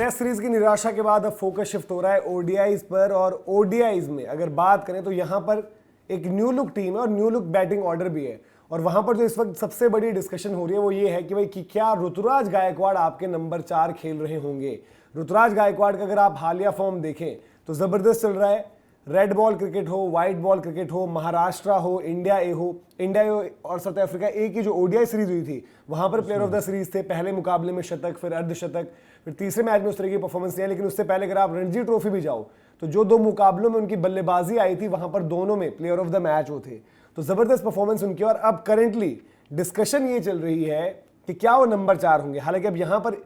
Test series की निराशा के बाद अब फोकस शिफ्ट हो रहा है ओडीआईज पर। और ओडीआईज में अगर बात करें तो यहां पर एक न्यू लुक टीम है और न्यू लुक बैटिंग ऑर्डर भी है। और वहां पर जो इस वक्त सबसे बड़ी डिस्कशन हो रही है वो ये है कि भाई कि क्या ऋतुराज गायकवाड़ आपके नंबर 4 खेल रहे होंगे। ऋतुराज गायकवाड़ का अगर आप हालिया फॉर्म देखें तो जबरदस्त चल रहा है। रेड बॉल क्रिकेट हो, व्हाइट बॉल क्रिकेट हो, महाराष्ट्र हो, इंडिया ए और साउथ अफ्रीका ए की जो ओडीआई सीरीज हुई थी वहां पर प्लेयर ऑफ द सीरीज थे। पहले मुकाबले में शतक, फिर अर्धशतक, फिर तीसरे मैच में उस तरह की परफॉर्मेंस नहीं है। लेकिन उससे पहले अगर आप रणजी ट्रॉफी भी जाओ तो जो 2 मुकाबलों में उनकी बल्लेबाजी आई थी वहां पर दोनों में प्लेयर ऑफ द मैच वो थे। तो जबरदस्त परफॉर्मेंस उनकी। और अब करेंटली डिस्कशन ये चल रही है कि क्या वो नंबर 4 होंगे। हालांकि अब यहां पर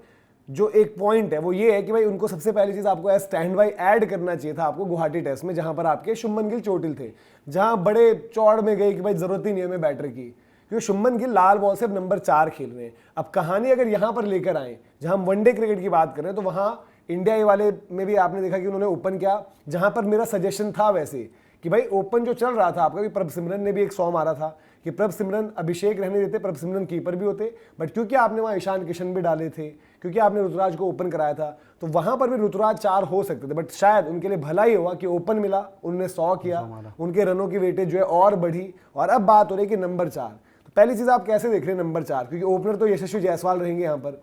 जो एक पॉइंट है वो ये है कि भाई उनको सबसे पहली चीज आपको एज स्टैंड बाई ऐड करना चाहिए था आपको गुवाहाटी टेस्ट में, जहां पर आपके शुभमन गिल चोटिल थे, जहां बड़े चौड़ में गए कि भाई जरूरत ही नहीं है हमें बैटर की, क्योंकि शुभमन गिल लाल बॉल से अब नंबर 4 खेल रहे हैं। अब कहानी अगर यहां पर लेकर आए, जहां हम वनडे क्रिकेट की बात कर रहे हैं, तो वहां इंडिया ए वाले में भी आपने देखा कि उन्होंने ओपन किया, जहां पर मेरा सजेशन था वैसे कि भाई ओपन जो चल रहा था आपका भी, प्रभ सिमरन ने भी एक 100 मारा था कि प्रभ सिमरन अभिषेक रहने देते, प्रभ सिमरन कीपर भी होते, बट क्योंकि आपने वहां ईशान किशन भी डाले थे, क्योंकि आपने ऋतुराज को ओपन कराया था, तो वहां पर भी ऋतुराज 4 हो सकते थे। बट शायद उनके लिए भला ही हुआ कि ओपन मिला, उन्होंने 100 किया, उनके रनों की वेटेज जो है और बढ़ी, और अब बात हो रही है कि नंबर 4। तो पहली चीज आप कैसे देख रहे हैं नंबर 4, क्योंकि ओपनर तो यशस्वी जायसवाल रहेंगे यहाँ पर,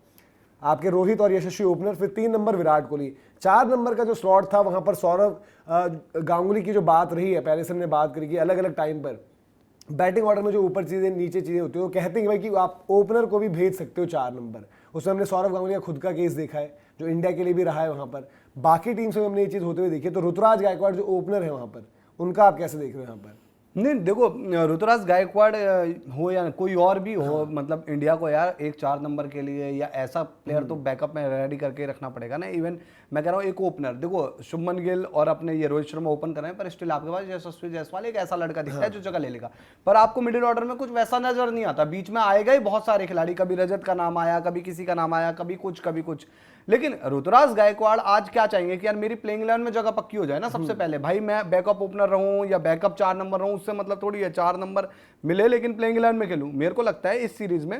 आपके रोहित और यशस्वी ओपनर, फिर 3 नंबर विराट कोहली, 4 नंबर का जो स्लॉट था वहां पर सौरव गांगुली की जो बात रही है, पहले से हमने बात करी कि अलग अलग टाइम पर बैटिंग ऑर्डर में जो ऊपर चीजें नीचे चीजें होती है, वो कहते हैं भाई कि आप ओपनर को भी भेज सकते हो 4 नंबर। उसमें हमने सौरव गांगुली का खुद का केस देखा है जो इंडिया के लिए भी रहा है वहां पर, बाकी टीम से हमने ये चीज होते हुए देखी है। तो ऋतुराज गायकवाड़ जो ओपनर है वहां पर, उनका आप कैसे देख रहे हो यहाँ पर? नहीं देखो, ऋतुराज गायकवाड़ हो या कोई और भी हो, मतलब इंडिया को यार एक 4 नंबर के लिए या ऐसा प्लेयर तो बैकअप में रेडी करके रखना पड़ेगा ना। इवन मैं कह रहा हूँ एक ओपनर, देखो शुभमन गिल और अपने ये रोहित शर्मा ओपन कर रहे हैं, पर स्टिल आपके पास यशस्वी जायसवाल एक ऐसा लड़का दिखता है जो जगह ले लेगा, पर आपको मिडिल ऑर्डर में कुछ वैसा नजर नहीं आता। बीच में आएगा ही बहुत सारे खिलाड़ी, कभी रजत का नाम आया, कभी किसी का नाम आया, कभी कुछ। लेकिन ऋतुराज गायकवाड़ आज क्या चाहेंगे कि यार मेरी प्लेइंग 11 में जगह पक्की हो जाए ना सबसे पहले, भाई मैं बैकअप ओपनर रहूं या बैकअप 4 नंबर रहूं, उससे मतलब थोड़ी है 4 नंबर मिले लेकिन प्लेइंग 11 में खेलूं। मेरे को लगता है इस सीरीज में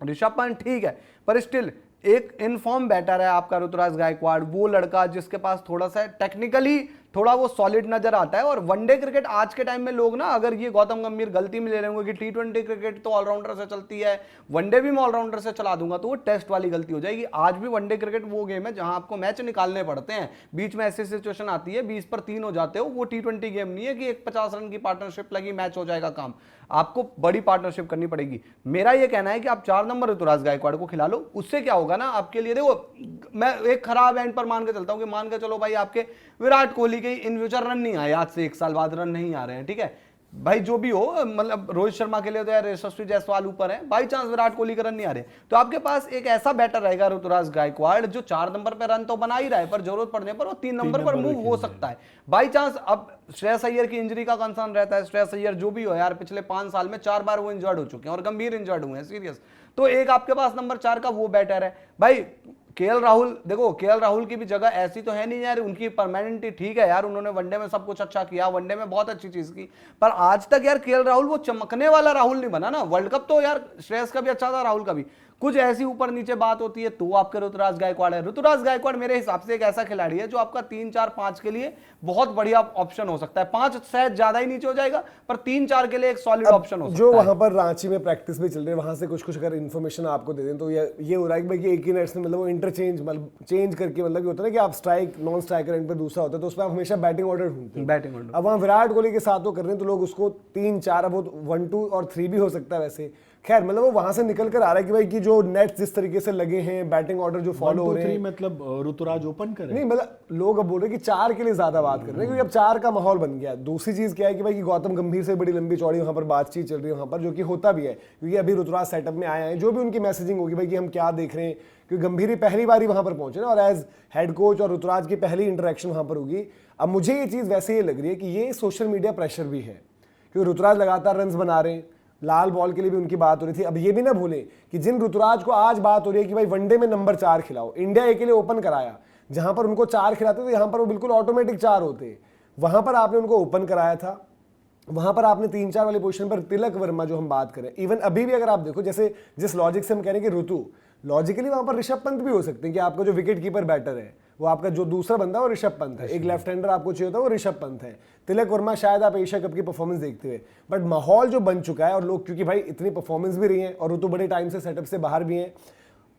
ऋषभ पंत ठीक है, पर स्टिल एक इनफॉर्म बैटर है आपका ऋतुराज गायकवाड़, वो लड़का जिसके पास थोड़ा सा टेक्निकली थोड़ा वो सॉलिड नजर आता है। और वनडे क्रिकेट आज के टाइम में लोग ना, अगर ये गौतम गंभीर गलती में ले रहे होंगे कि T20 क्रिकेट तो ऑलराउंडर से चलती है, वनडे भी मैं ऑलराउंडर से चला दूंगा, तो वो टेस्ट वाली गलती हो जाएगी। आज भी वनडे क्रिकेट वो गेम है जहां आपको मैच निकालने पड़ते हैं, बीच में ऐसी सिचुएशन आती है 20 पर 3 हो जाते हो। वो T20 गेम नहीं है कि एक 50 रन की पार्टनरशिप लगी मैच हो जाएगा काम, आपको बड़ी पार्टनरशिप करनी पड़ेगी। मेरा ये कहना है कि आप 4 नंबर ऋतुराज गायकवाड़ को खिला लो, उससे क्या होगा ना आपके लिए। देखो मैं एक खराब एंड पर मान के चलता हूं कि मान के चलो भाई आपके विराट कोहली के इन फ्यूचर रन नहीं आए, आज से 1 साल बाद रन नहीं आ रहे हैं, ठीक है भाई, जो भी हो, मतलब रोहित शर्मा के लिए तो यार यशस्वी जायसवाल ऊपर है, बाई चांस विराट कोहली के रन नहीं आ रहे, तो आपके पास एक ऐसा बैटर रहेगा ऋतुराज गायकवाड़ जो 4 नंबर पर रन तो बना ही रहा है, पर जरूरत पड़ने पर वो 3 नंबर पर मूव हो सकता है बाई चांस। अब श्रेयस अय्यर की इंजरी का कंसर्न रहता है, श्रेयस अय्यर जो भी हो यार पिछले 5 साल में 4 बार वो इंजर्ड हो चुके हैं और गंभीर इंजर्ड हुए हैं, सीरियस। तो एक आपके पास नंबर 4 का वो बैटर है भाई। केएल राहुल, देखो केएल राहुल की भी जगह ऐसी तो है नहीं यार, उनकी परमानेंट ठीक है यार, उन्होंने वनडे में सब कुछ अच्छा किया, वनडे में बहुत अच्छी चीज की, पर आज तक यार केएल राहुल वो चमकने वाला राहुल नहीं बना ना। वर्ल्ड कप तो यार श्रेयस का भी अच्छा था, राहुल का भी, कुछ ऐसी ऊपर नीचे बात होती है तो आपके ऋतुराज गायकवाड़ है। ऋतुराज गायकवाड़ मेरे हिसाब से एक ऐसा खिलाड़ी है जो आपका 3, 4, 5 के लिए बहुत बढ़िया ऑप्शन हो सकता है। 5 शायद ज्यादा ही नीचे हो जाएगा, पर 3, 4 के लिए एक सॉलिड ऑप्शन हो सकता है। जो वहां पर रांची में प्रैक्टिस भी चल रही है, वहां से कुछ अगर इन्फॉर्मेशन आपको दे दें तो ये हो रहा है कि एक ही नेट्स में मतलब वो इंटरचेंज चेंज करके, मतलब होता है ना कि आप स्ट्राइक नॉन स्ट्राइकर एंड पर दूसरा होता है, तो उसमें आप हमेशा बैटिंग ऑर्डर ढूंढते हैं, बैटिंग ऑर्डर। अब वहां विराट कोहली के साथ वो कर रहे हैं तो लोग उसको 3, 4, अब 1, 2 और 3 भी हो सकता है वैसे। खैर मतलब वो वहां से निकल कर आ रहा है कि भाई कि जो नेट्स जिस तरीके से लगे हैं, बैटिंग ऑर्डर जो फॉलो हो रहे हैं, मतलब ऋतुराज ओपन करे नहीं, मतलब लोग अब बोल रहे हैं कि 4 के लिए ज्यादा बात कर रहे हैं क्योंकि अब 4 का माहौल बन गया। दूसरी चीज क्या है कि भाई कि गौतम गंभीर से बड़ी लंबी चौड़ी वहां पर बातचीत चल रही है वहां पर, जो कि होता भी है क्योंकि अभी ऋतुराज सेटअप में आए हैं, जो भी उनकी मैसेजिंग होगी भाई कि हम क्या देख रहे हैं, क्योंकि गंभीर पहली बार ही वहां पर पहुंचे ना, और एज हेड कोच और ऋतुराज की पहली इंटरेक्शन वहां पर होगी। अब मुझे ये चीज वैसे ये लग रही है कि ये सोशल मीडिया प्रेशर भी है, क्योंकि ऋतुराज लगातार रन बना रहे हैं, लाल बॉल के लिए भी उनकी बात हो रही थी। अब ये भी ना भूलें कि जिन ऋतुराज को आज बात हो रही है कि भाई वनडे में नंबर 4 खिलाओ, इंडिया ए के लिए ओपन कराया, जहां पर उनको 4 खिलाते तो यहां पर वो बिल्कुल ऑटोमेटिक 4 होते, वहां पर आपने उनको ओपन कराया था, वहां पर आपने 3-4 वाली पोजीशन पर तिलक वर्मा जो हम बात करें, इवन अभी भी अगर आप देखो, जैसे जिस लॉजिक से हम कह रहे हैं कि ऋतु, लॉजिकली वहां पर ऋषभ पंत भी हो सकते हैं कि आपका जो विकेट कीपर बैटर है वो आपका जो दूसरा बंदा है वो ऋषभ पंत है, एक लेफ्ट हैंडर आपको चाहिए होता है वो ऋषभ पंत है, तिलक वर्मा शायद आप एशिया कप की परफॉर्मेंस देखते हुए, बट माहौल जो बन चुका है और लोग, क्योंकि भाई इतनी परफॉर्मेंस भी रही है और ऋतु बड़े टाइम से सेटअप से बाहर भी है,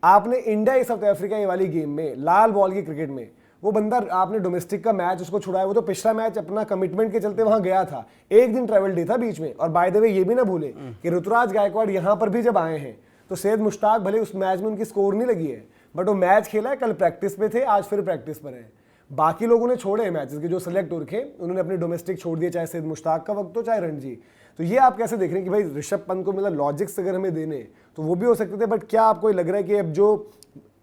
आपने इंडिया साउथ अफ्रीका ये वाली गेम में लाल बॉल की क्रिकेट में वो बंदा आपने डोमेस्टिक का मैच उसको छुड़ाया, वो तो पिछला मैच अपना कमिटमेंट के चलते वहां गया था, एक दिन ट्रैवल डे था बीच में, और बाय द वे ये भी ना भूले कि ऋतुराज गायकवाड़ यहां पर भी जब आए हैं तो सैयद मुश्ताक भले उस मैच में उनकी स्कोर नहीं लगी है, बट वो मैच खेला है, कल प्रैक्टिस पे थे, आज फिर प्रैक्टिस पर है। बाकी लोगों ने छोड़े हैं मैचेस के जो सेलेक्ट हो रखे, उन्होंने अपने डोमेस्टिक छोड़ दिए, चाहे सैयद मुश्ताक का वक्त हो चाहे रणजी। तो ये आप कैसे देख रहे हैं कि भाई ऋषभ पंत को मतलब लॉजिक्स अगर हमें देने तो वो भी हो सकते थे, बट क्या आपको लग रहा है कि अब जो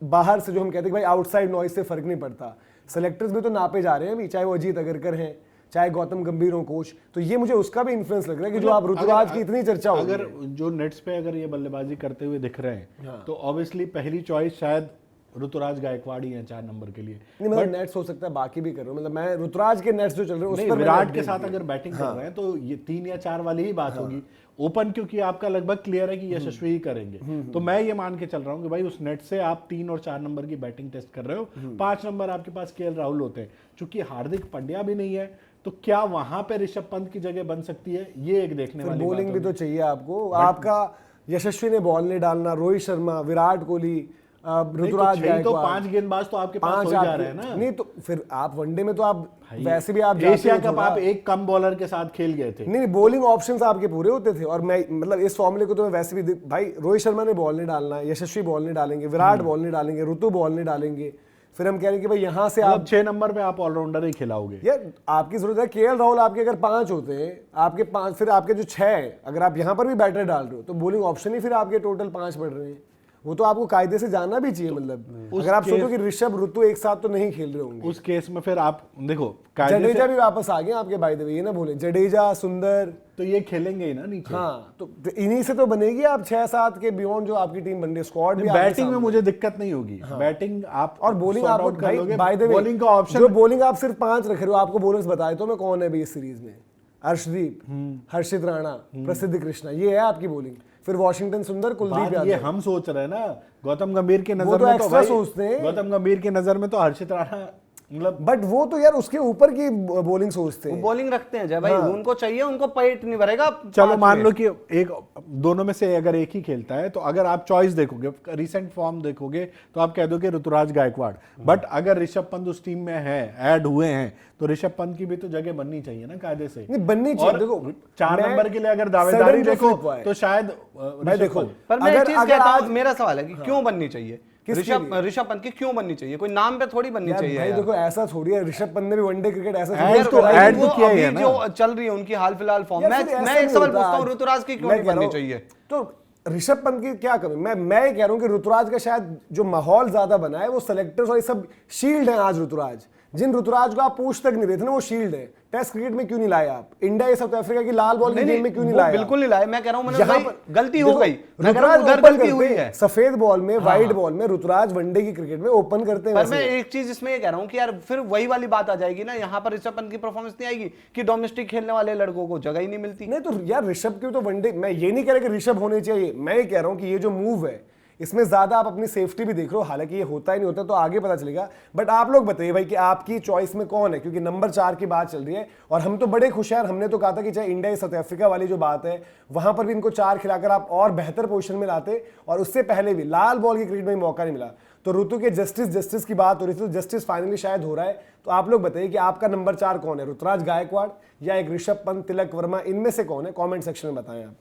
बाहर से जो हम कहते हैं कि भाई आउटसाइड नॉइज से फर्क नहीं पड़ता, सेलेक्टर्स भी तो नापे जा रहे हैं अभी, चाहे वो अजीत अगरकर हैं चाहे गौतम गंभीर हो कोच, तो ये मुझे उसका भी इन्फ्लुएंस लग रहा है कि जो आप ऋतुराज की इतनी चर्चा हो, अगर जो नेट्स पे अगर ये बल्लेबाजी करते हुए दिख रहे हैं तो ऑब्वियसली पहली चॉइस शायद ऋतुराज गायकवाड़ ही है 4 नंबर के लिए। नहीं मतलब नेट्स हो सकता है बाकी भी कर रहा हूं, मतलब मैं ऋतुराज के नेट्स जो चल रहे हैं उस पर विराट के साथ अगर बैटिंग कर रहे हैं तो ये 3 या 4 वाली ही बात होगी। ओपन क्योंकि आपका लगभग क्लियर है कि यशस्वी ही करेंगे, तो मैं ये मान के चल रहा हूँ कि भाई उस नेट से आप 3 और 4 नंबर की बैटिंग टेस्ट कर रहे हो, 5 नंबर आपके पास केएल राहुल होते हैं, चूंकि हार्दिक पांड्या भी नहीं है तो क्या वहां पे ऋषभ पंत की जगह बन सकती है, ये एक देखने वाली बात बॉलिंग भी तो चाहिए आपको, आपका यशस्वी ने बॉल नहीं डालना, रोहित शर्मा, विराट कोहली, ऋतुराज तो 5 गेंदबाज तो आपके पास हो जा रहे हैं ना। नहीं तो फिर आप वनडे में तो आप वैसे भी आप एशिया कप आप एक कम बॉलर के साथ खेल गए थे। नहीं बॉलिंग ऑप्शंस आपके पूरे होते थे, और मैं मतलब इस फॉर्मूले को तो मैं वैसे भी भाई रोहित शर्मा ने बॉल नहीं डालना, यशस्वी बॉल नहीं डालेंगे, विराट बॉल नहीं डालेंगे, ऋतु बॉल नहीं डालेंगे, फिर हम कह रहे हैं कि भाई यहाँ से आप 6 नंबर पे आप ऑलराउंडर ही खिलाओगे यार, आपकी जरूरत है। केएल राहुल आपके अगर 5 होते हैं, आपके 5, फिर आपके जो 6 है, अगर आप यहाँ पर भी बैटर डाल रहे हो तो बॉलिंग ऑप्शन ही फिर आपके टोटल 5 पड़ रहे हैं, वो तो आपको कायदे से जानना भी चाहिए। मतलब अगर आप सोचो कि ऋषभ ऋतु एक साथ तो नहीं खेल रहे होंगे, उस केस में फिर आप देखो जडेजा भी वापस आ गए आपके, बाय द वे ये ना बोले, जडेजा, सुंदर, तो ये खेलेंगे ही ना नीचे। हाँ, तो इन्हीं से तो बनेगी आप 6-7 के बियॉन्ड जो आपकी टीम बन रही है, स्क्वाड भी। बैटिंग में मुझे दिक्कत नहीं होगी, बैटिंग आप और बॉलिंग आप बाय द वे बॉलिंग का ऑप्शन, जो बॉलिंग आप सिर्फ 5 रख रहे हो, आपको बॉलर्स बताए तो मैं कौन है अभी इस सीरीज में, अर्शदीप, हर्षित राणा, प्रसिद्ध कृष्णा, ये है आपकी बॉलिंग। फिर वॉशिंगटन सुंदर, कुलदीप यादव, ये हम सोच रहे हैं ना, गौतम गंभीर के नजर तो में तो एक्स्ट्रा भाई सोचते हैं। गौतम गंभीर के नजर में तो हर्षित राणा मतलब, बट वो तो यार उसके ऊपर की बॉलिंग सोचते हैं, बॉलिंग रखते हैं जय भाई, उनको चाहिए, उनको पेट नहीं भरेगा। चलो मान लो कि एक दोनों में से अगर एक ही खेलता है, तो अगर आप चॉइस देखोगे, रीसेंट फॉर्म देखोगे, तो आप कह दो कि ऋतुराज गायकवाड़, बट अगर ऋषभ पंत उस टीम में है, ऐड हुए हैं, तो ऋषभ पंत की भी तो जगह बननी चाहिए ना कायदे से। नहीं बननी चाहिए। देखो 4 नंबर के लिए अगर दावेदारी देखो तो शायद मैं देखो, पर मैं एक चीज कहता हूं, मेरा सवाल है कि क्यों बननी चाहिए ऋषभ पंत की, क्यों बननी चाहिए, कोई नाम पे थोड़ी बननी चाहिए भाई। देखो ऐसा थोड़ी है, ऋषभ पंत ने भी वनडे क्रिकेट ऐसा ऐड तो किया है ना, जो चल रही है उनकी हाल फिलहाल फॉर्म। मैं एक सवाल पूछता हूं, ऋतुराज की क्यों नहीं बननी चाहिए? तो ऋषभ पंत की क्या कमी, मैं ये कह रहा हूं कि ऋतुराज का शायद जो माहौल ज्यादा बना है वो सेलेक्टर्स और ये सब शील्ड है आज ऋतुराज, जिन ऋतुराज को आप पूछ तक नहीं रहे थे ना, वो शील्ड है। टेस्ट क्रिकेट में क्यों नहीं लाए आप, इंडिया साउथ अफ्रीका की लाल बॉल की गेम में क्यों नहीं लाए? बिल्कुल नहीं लाए, मैं कह रहा हूं भाई गलती हो गई, ऋतुराज उधर गलती हुई है। सफेद बॉल में, वाइट बॉल में ऋतुराज वनडे की क्रिकेट में ओपन करते हैं। पर मैं एक चीज इसमें ये कह रहा हूं कि यार फिर वही वाली बात आ जाएगी ना, यहाँ पर ऋषभ पंत की परफॉर्मेंस नहीं आएगी कि डोमेस्टिक खेलने वाले लड़कों को जगह ही नहीं मिलती। नहीं तो यार ऋषभ की तो वनडे, मैं ये नहीं कह रहा कि ऋषभ होने चाहिए, मैं ये कह रहा हूं कि ये जो मूव है इसमें ज्यादा आप अपनी सेफ्टी भी देख रहे हो, हालांकि ये होता ही नहीं होता तो आगे पता चलेगा। बट आप लोग बताइए भाई कि आपकी चॉइस में कौन है, क्योंकि नंबर 4 की बात चल रही है और हम तो बड़े खुश हैं। हमने तो कहा था कि चाहे इंडिया साउथ अफ्रीका वाली जो बात है वहां पर भी इनको 4 खिलाकर आप और बेहतर पोजीशन में लाते, और उससे पहले भी लाल बॉल की क्रिकेट में मौका नहीं मिला। तो ऋतु के जस्टिस की बात हो रही थी, तो जस्टिस फाइनली शायद हो रहा है। तो आप लोग बताइए कि आपका नंबर 4 कौन है, ऋतुराज गायकवाड़ या एक ऋषभ पंत, तिलक वर्मा, इनमें से कौन है? कॉमेंट सेक्शन में बताएं आप।